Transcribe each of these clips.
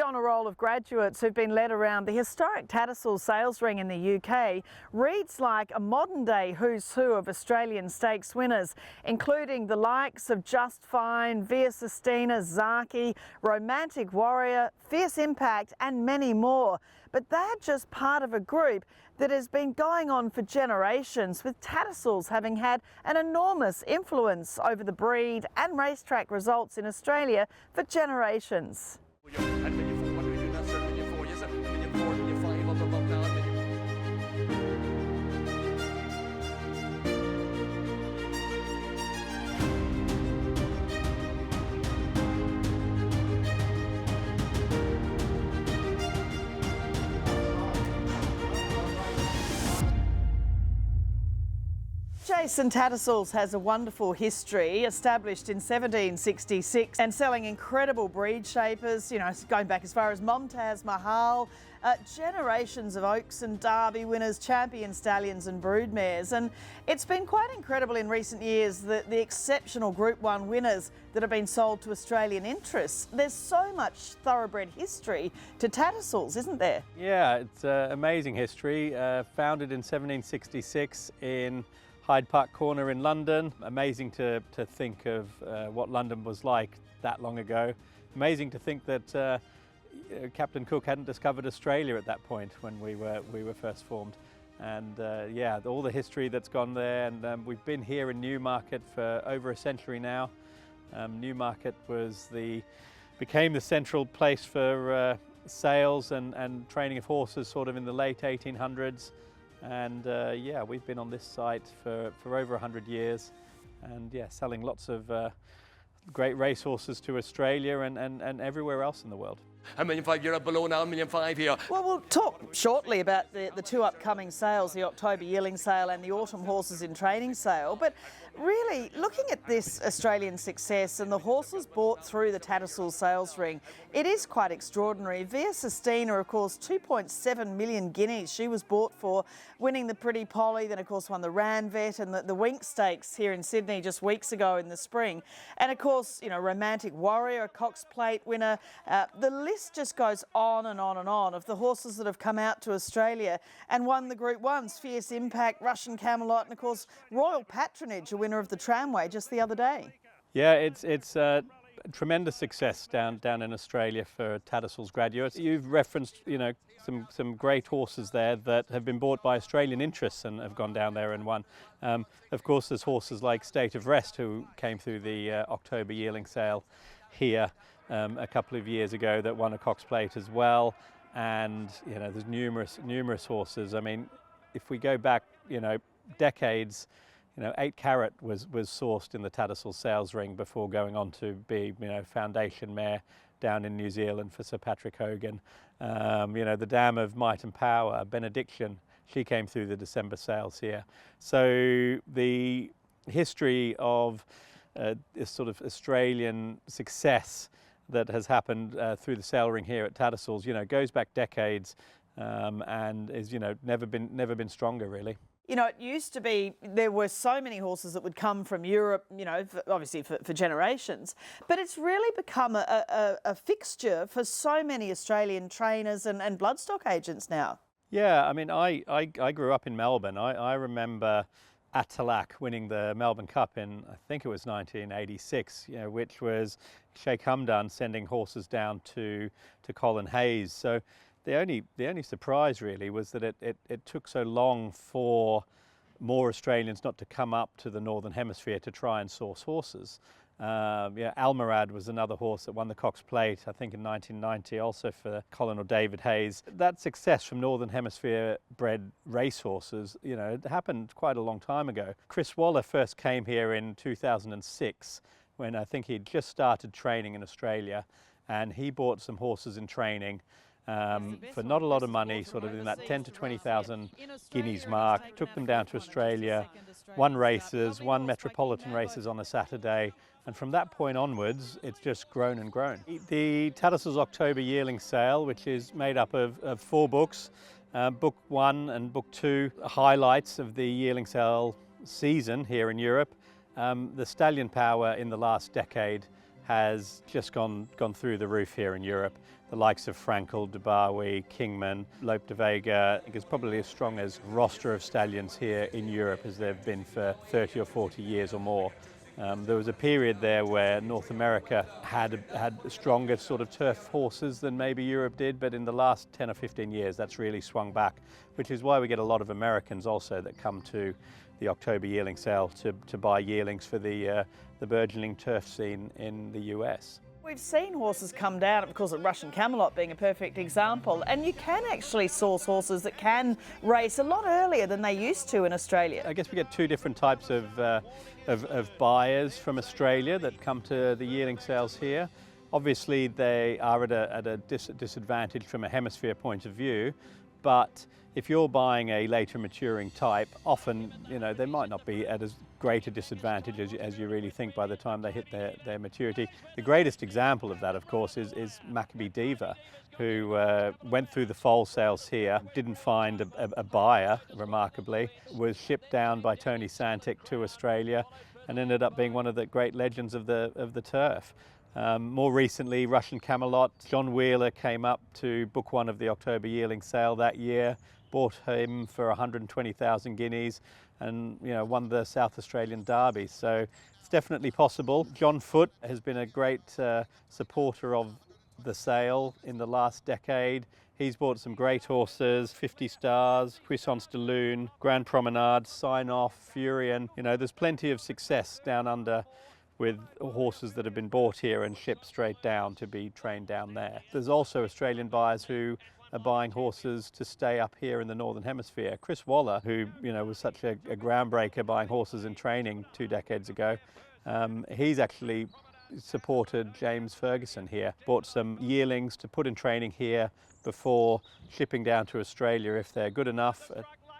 on a roll of graduates who've been led around the historic Tattersalls sales ring in the UK reads like a modern-day who's who of Australian stakes winners, including the likes of Just Fine, Via Sistina, Zaki, Romantic Warrior, Fierce Impact and many more. But they're just part of a group that has been going on for generations, with Tattersalls having had an enormous influence over the breed and racetrack results in Australia for generations. Jason Tattersalls has a wonderful history, established in 1766 and selling incredible breed shapers, you know, going back as far as Mumtaz Mahal, generations of Oaks and Derby winners, champion stallions and broodmares. And it's been quite incredible in recent years, the exceptional Group 1 winners that have been sold to Australian interests. There's so much thoroughbred history to Tattersalls, isn't there? Yeah, it's amazing history. Founded in 1766 in Hyde Park Corner in London. Amazing to think of what London was like that long ago. Amazing to think that Captain Cook hadn't discovered Australia at that point when we were first formed. And yeah, all the history that's gone there, and we've been here in Newmarket for over a century now. Newmarket became the central place for sales and training of horses sort of in the late 1800s. And yeah, we've been on this site for over 100 years, and yeah, selling lots of great racehorses to Australia and everywhere else in the world. $1,500,000, you're below now, $1,500,000 here. Well, we'll talk shortly about the two upcoming sales, the October yearling sale and the autumn horses in training sale. But really, looking at this Australian success and the horses bought through the Tattersalls sales ring, it is quite extraordinary. Via Sistina, of course, 2.7 million guineas she was bought for, winning the Pretty Polly, then of course won the Ranvet and the Wink Stakes here in Sydney just weeks ago in the spring. And of course, you know, Romantic Warrior, a Cox Plate winner. The list just goes on and on and on of the horses that have come out to Australia and won the Group 1s, Fierce Impact, Russian Camelot, and of course Royal Patronage, a winner of the Tramway just the other day. Yeah, it's a tremendous success down in Australia for Tattersalls graduates. You've referenced, you know, some great horses there that have been bought by Australian interests and have gone down there and won. Of course, there's horses like State of Rest, who came through the October yearling sale here a couple of years ago, that won a Cox Plate as well. And you know, there's numerous horses. I mean, if we go back, you know, decades, you know, 8 Carat was sourced in the Tattersalls sales ring before going on to be, you know, foundation mare down in New Zealand for Sir Patrick Hogan. You know, the Dam of Might and Power, Benediction, she came through the December sales here. So the history of this sort of Australian success that has happened through the sale ring here at Tattersalls, you know, goes back decades and is, you know, never been stronger really. You know, it used to be, there were so many horses that would come from Europe, you know, obviously for generations, but it's really become a fixture for so many Australian trainers and bloodstock agents now. Yeah, I mean, I grew up in Melbourne. I remember Attalac winning the Melbourne Cup in, I think it was 1986, you know, which was Sheikh Hamdan sending horses down to Colin Hayes. So the only surprise really was that it took so long for more Australians not to come up to the Northern Hemisphere to try and source horses. Yeah, Almirad was another horse that won the Cox Plate, I think in 1990, also for Colin or David Hayes. That success from Northern Hemisphere bred racehorses, you know, it happened quite a long time ago. Chris Waller first came here in 2006, when I think he'd just started training in Australia, and he bought some horses in training for not a lot of money, sort of in that 10 to 20,000 guineas mark, took them down to Australia, won races, won metropolitan races on a Saturday, and from that point onwards, it's just grown and grown. The Tattersalls October yearling sale, which is made up of 4 books, Book 1 and Book 2, highlights of the yearling sale season here in Europe. The stallion power in the last decade has just gone through the roof here in Europe. The likes of Frankel, Dubawi, Kingman, Lope de Vega, I think it's probably as strong as roster of stallions here in Europe as they've been for 30 or 40 years or more. There was a period there where North America had stronger sort of turf horses than maybe Europe did, but in the last 10 or 15 years that's really swung back, which is why we get a lot of Americans also that come to the October yearling sale to buy yearlings for the burgeoning turf scene in the US. We've seen horses come down, of course, at Russian Camelot being a perfect example, and you can actually source horses that can race a lot earlier than they used to in Australia. I guess we get two different types of buyers from Australia that come to the yearling sales here. Obviously, they are at a disadvantage from a hemisphere point of view, but if you're buying a later maturing type, often they might not be at as great a disadvantage as you really think by the time they hit their maturity. The greatest example of that, of course, is Maccabee Diva, who went through the foal sales here, didn't find a buyer, remarkably, was shipped down by Tony Santic to Australia and ended up being one of the great legends of the turf. More recently, Russian Camelot, John Wheeler came up to book one of the October yearling sale that year, bought him for 120,000 guineas and won the South Australian Derby. So it's definitely possible. John Foote has been a great supporter of the sale in the last decade. He's bought some great horses, 50 Stars, Puissance de Lune, Grand Promenade, Sign Off, Furion. There's plenty of success down under with horses that have been bought here and shipped straight down to be trained down there. There's also Australian buyers who are buying horses to stay up here in the Northern Hemisphere. Chris Waller, who was such a groundbreaker buying horses in training 2 decades ago, he's actually supported James Ferguson here, bought some yearlings to put in training here before shipping down to Australia if they're good enough.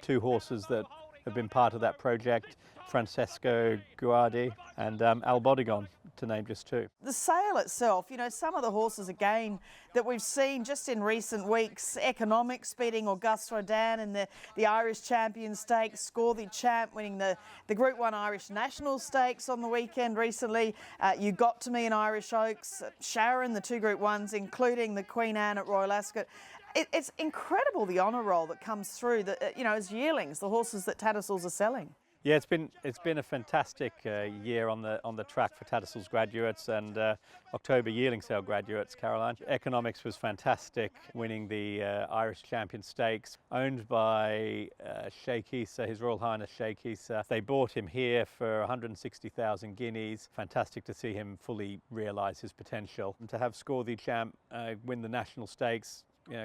2 horses that have been part of that project, Francesco Guardi and Albodigon, to name just 2. The sale itself, some of the horses again that we've seen just in recent weeks, Economics beating Auguste Rodin in the Irish Champion Stakes, Score the Champ winning the Group 1 Irish National Stakes on the weekend recently, You Got to Me in Irish Oaks, Sharon, the 2 Group 1s, including the Queen Anne at Royal Ascot. It's incredible the honour roll that comes through, as yearlings, the horses that Tattersalls are selling. Yeah, it's been a fantastic year on the track for Tattersalls graduates and October yearling sale graduates, Caroline. Economics was fantastic, winning the Irish Champion Stakes, owned by Sheikh Issa, His Royal Highness Sheikh Issa. They bought him here for 160,000 guineas. Fantastic to see him fully realise his potential. And to have Score the Champ win the National Stakes,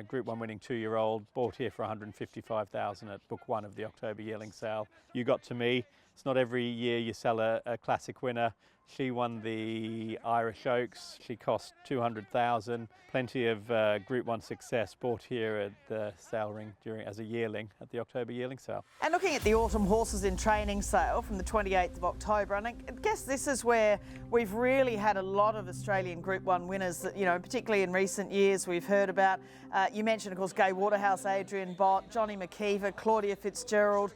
Group 1 winning 2-year-old, bought here for 155,000 at book 1 of the October yearling sale. You Got to Me. It's not every year you sell a classic winner. She won the Irish Oaks. She cost 200,000. Plenty of Group 1 success bought here at the sale ring as a yearling at the October yearling sale. And looking at the autumn horses in training sale from the 28th of October, and I guess this is where we've really had a lot of Australian Group 1 winners that, particularly in recent years we've heard about. You mentioned, of course, Gay Waterhouse, Adrian Bott, Johnny McKeever, Claudia Fitzgerald,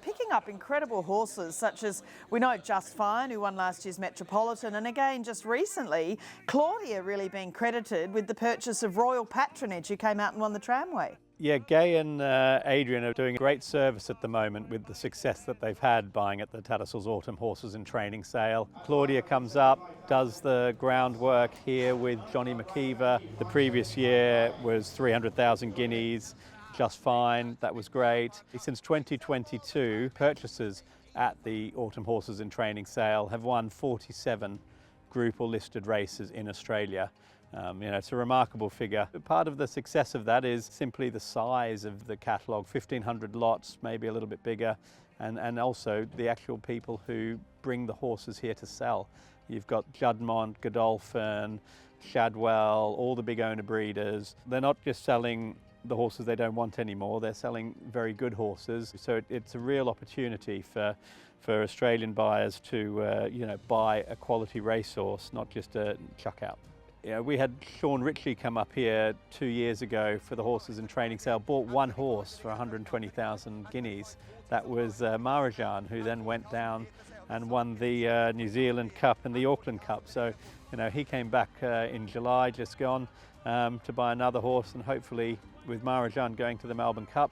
picking up incredible horses such as, we know, Just Fine, who won last year's Metropolitan, and again, just recently, Claudia really being credited with the purchase of Royal Patronage, who came out and won the Tramway. Yeah, Gay and Adrian are doing great service at the moment with the success that they've had buying at the Tattersalls Autumn Horses in Training sale. Claudia comes up, does the groundwork here with Johnny McKeever. The previous year was 300,000 guineas, Just Fine, that was great. Since 2022, purchasers at the Autumn Horses in Training sale have won 47 group or listed races in Australia. It's a remarkable figure. Part of the success of that is simply the size of the catalogue, 1,500 lots, maybe a little bit bigger, and also the actual people who bring the horses here to sell. You've got Juddmonte, Godolphin, Shadwell, all the big owner breeders. They're not just selling the horses they don't want anymore, they're selling very good horses. So it's a real opportunity for Australian buyers to buy a quality racehorse, not just a chuck out. We had Sean Ritchie come up here 2 years ago for the horses in training sale, bought 1 horse for 120,000 guineas. That was Maharajan, who then went down and won the New Zealand Cup and the Auckland Cup. So, you know, he came back in July, just gone, to buy another horse, and hopefully with Maharajan going to the Melbourne Cup,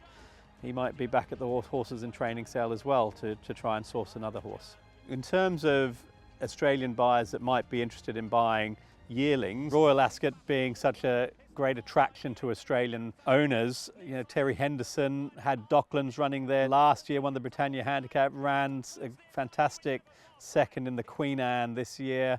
he might be back at the horses in training sale as well to try and source another horse. In terms of Australian buyers that might be interested in buying yearlings, Royal Ascot being such a great attraction to Australian owners, you know, Terry Henderson had Docklands running there last year, won the Britannia Handicap, ran a fantastic second in the Queen Anne this year.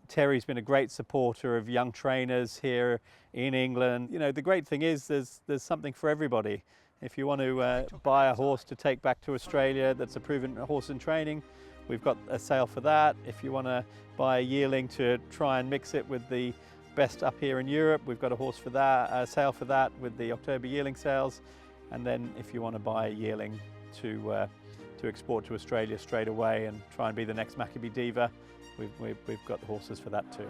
Terry's been a great supporter of young trainers here in England. You know, the great thing is there's something for everybody. If you want to buy a horse to take back to Australia that's a proven horse in training, we've got a sale for that. If you want to buy a yearling to try and mix it with the best up here in Europe, we've got a horse for that, a sale for that with the October yearling sales. And then if you want to buy a yearling to export to Australia straight away and try and be the next Maccabee Diva, we've got horses for that too.